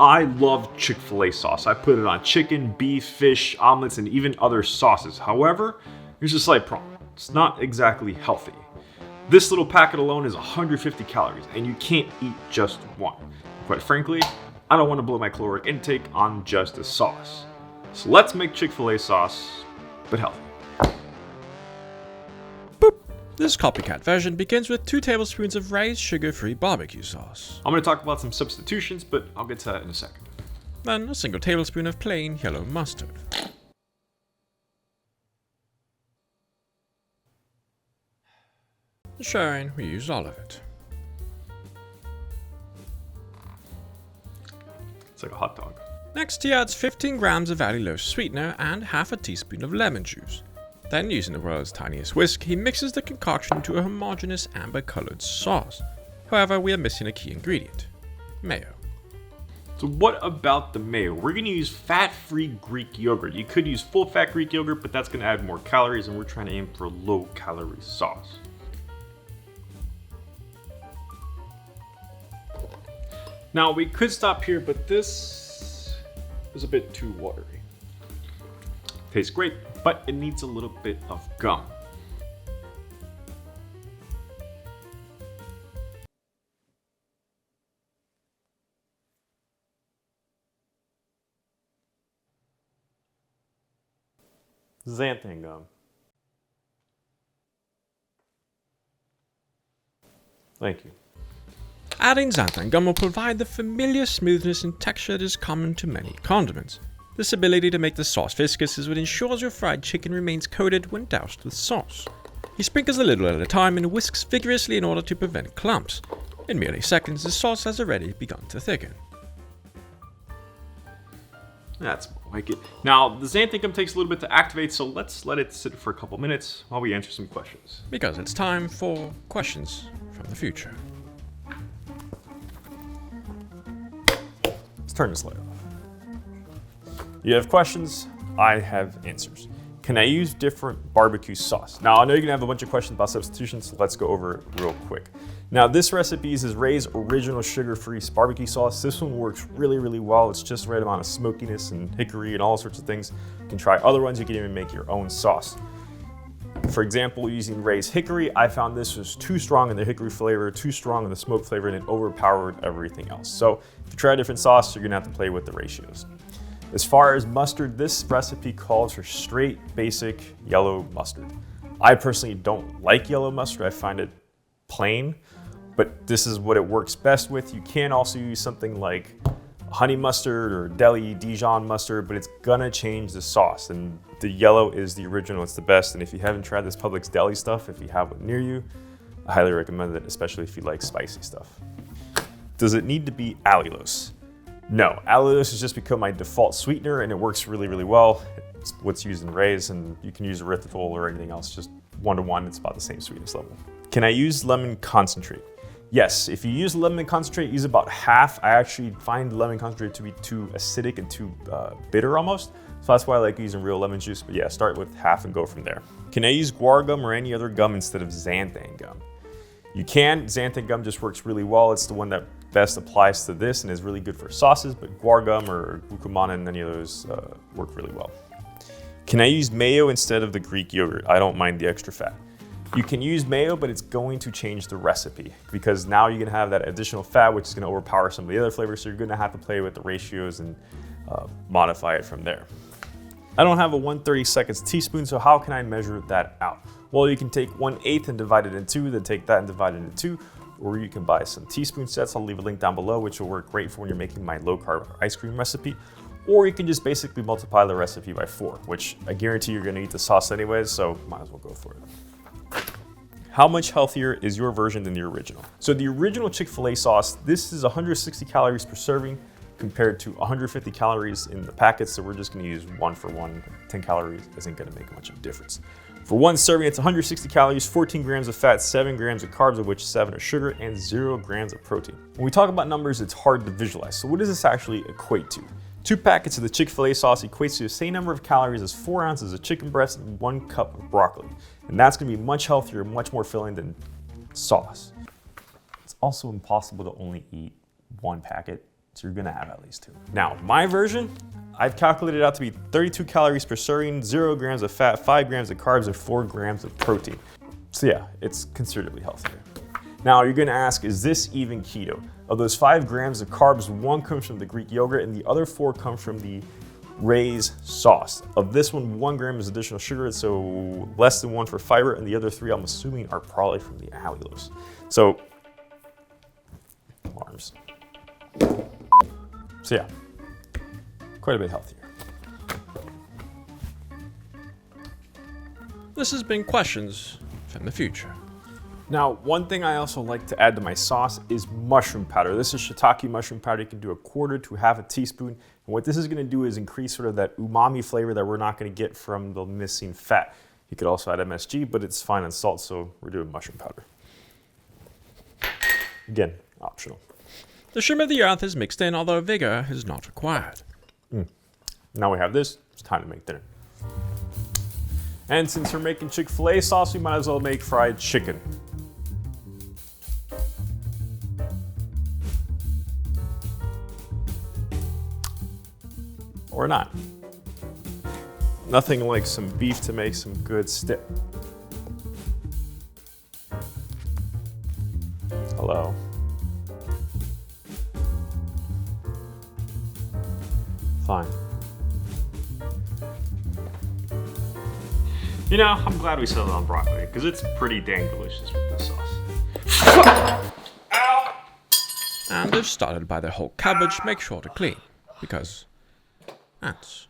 I love Chick-Fil-A sauce. I put it on chicken, beef, fish, omelets, and even other sauces. However, there's a slight problem. It's not exactly healthy. This little packet alone is 150 calories, and you can't eat just one. Quite frankly, I don't want to blow my caloric intake on just a sauce. So let's make Chick-Fil-A sauce, but healthy. Boop. This copycat version begins with 2 tablespoons of raised sugar-free barbecue sauce. I'm going to talk about some substitutions, but I'll get to that in a second. Then a single tablespoon of plain yellow mustard. Ensuring we use all of it. It's like a hot dog. Next, he adds 15 grams of allulose sweetener and half a teaspoon of lemon juice. Then, using the world's tiniest whisk, he mixes the concoction to a homogeneous amber-colored sauce. However, we are missing a key ingredient: mayo. So what about the mayo? We're going to use fat-free Greek yogurt. You could use full-fat Greek yogurt, but that's going to add more calories, and we're trying to aim for a low-calorie sauce. Now, we could stop here, but this is a bit too watery. Tastes great, but it needs a little bit of gum. Xanthan gum. Thank you. Adding xanthan gum will provide the familiar smoothness and texture that is common to many condiments. This ability to make the sauce viscous is what ensures your fried chicken remains coated when doused with sauce. He sprinkles a little at a time and whisks vigorously in order to prevent clumps. In merely seconds, the sauce has already begun to thicken. That's more like it. Now, the xanthan gum takes a little bit to activate, so let's let it sit for a couple minutes while we answer some questions. Because it's time for questions from the future. Let's turn this light off. You have questions, I have answers. Can I use different barbecue sauce? Now, I know you're gonna have a bunch of questions about substitutions, so let's go over it real quick. Now, this recipe is Ray's original sugar-free barbecue sauce. This one works really, really well. It's just the right amount of smokiness and hickory and all sorts of things. You can try other ones, you can even make your own sauce. For example, using Ray's hickory, I found this was too strong in the hickory flavor, too strong in the smoke flavor, and it overpowered everything else. So if you try a different sauce, you're gonna have to play with the ratios. As far as mustard, this recipe calls for straight, basic yellow mustard. I personally don't like yellow mustard. I find it plain, but this is what it works best with. You can also use something like honey mustard or deli Dijon mustard, but it's gonna change the sauce, and the yellow is the original. It's the best, and if you haven't tried this Publix deli stuff, if you have one near you, I highly recommend it, especially if you like spicy stuff. Does it need to be allulose? No, allulose has just become my default sweetener, and it works really, really well. It's what's used in Ray's, and you can use erythritol or anything else, just 1-to-1, it's about the same sweetness level. Can I use lemon concentrate? Yes, if you use lemon concentrate, use about half. I actually find lemon concentrate to be too acidic and too bitter almost, so that's why I like using real lemon juice, but yeah, start with half and go from there. Can I use guar gum or any other gum instead of xanthan gum? You can. Xanthan gum just works really well. It's the one that best applies to this and is really good for sauces, but guar gum or glucomana and any of those work really well. Can I use mayo instead of the Greek yogurt? I don't mind the extra fat. You can use mayo, but it's going to change the recipe because now you're gonna have that additional fat, which is gonna overpower some of the other flavors, so you're gonna have to play with the ratios and modify it from there. I don't have a 1/32 teaspoon, so how can I measure that out? Well, you can take 1/8 and divide it in 2, then take that and divide it in 2, or you can buy some teaspoon sets. I'll leave a link down below, which will work great for when you're making my low-carb ice cream recipe. Or you can just basically multiply the recipe by 4, which I guarantee you're gonna eat the sauce anyways, so might as well go for it. How much healthier is your version than the original? So the original Chick-fil-A sauce, this is 160 calories per serving compared to 150 calories in the packets, so we're just gonna use 1 for 1. 10 calories isn't gonna make much of a difference. For one serving, it's 160 calories, 14 grams of fat, 7 grams of carbs, of which 7 are sugar, and 0 grams of protein. When we talk about numbers, it's hard to visualize. So what does this actually equate to? 2 packets of the Chick-fil-A sauce equates to the same number of calories as 4 ounces of chicken breast and 1 cup of broccoli. And that's gonna be much healthier, much more filling than sauce. It's also impossible to only eat 1 packet So you're gonna have at least 2. Now, my version, I've calculated it out to be 32 calories per serving, 0 grams of fat, 5 grams of carbs, and 4 grams of protein. So yeah, it's considerably healthier. Now, you're gonna ask, is this even keto? Of those 5 grams of carbs, 1 comes from the Greek yogurt and the other 4 come from the Ray's sauce. Of this one, 1 gram is additional sugar, so less than 1 for fiber, and the other 3, I'm assuming, are probably from the allulose. So, alarms. So yeah, quite a bit healthier. This has been Questions from the Future. Now, one thing I also like to add to my sauce is mushroom powder. This is shiitake mushroom powder. You can do 1/4 to 1/2 teaspoon. And what this is gonna do is increase sort of that umami flavor that we're not gonna get from the missing fat. You could also add MSG, but it's fine on salt, so we're doing mushroom powder. Again, optional. The shrimp of the earth is mixed in, although vigor is not required. Now we have this, it's time to make dinner. And since we're making Chick-Fil-A sauce, we might as well make fried chicken. Or not. Nothing like some beef to make some good steak. Hello. Fine. You know, I'm glad we settled on broccoli, because it's pretty dang delicious with this sauce. Ow! And if started by the whole cabbage, make sure to clean, because ants.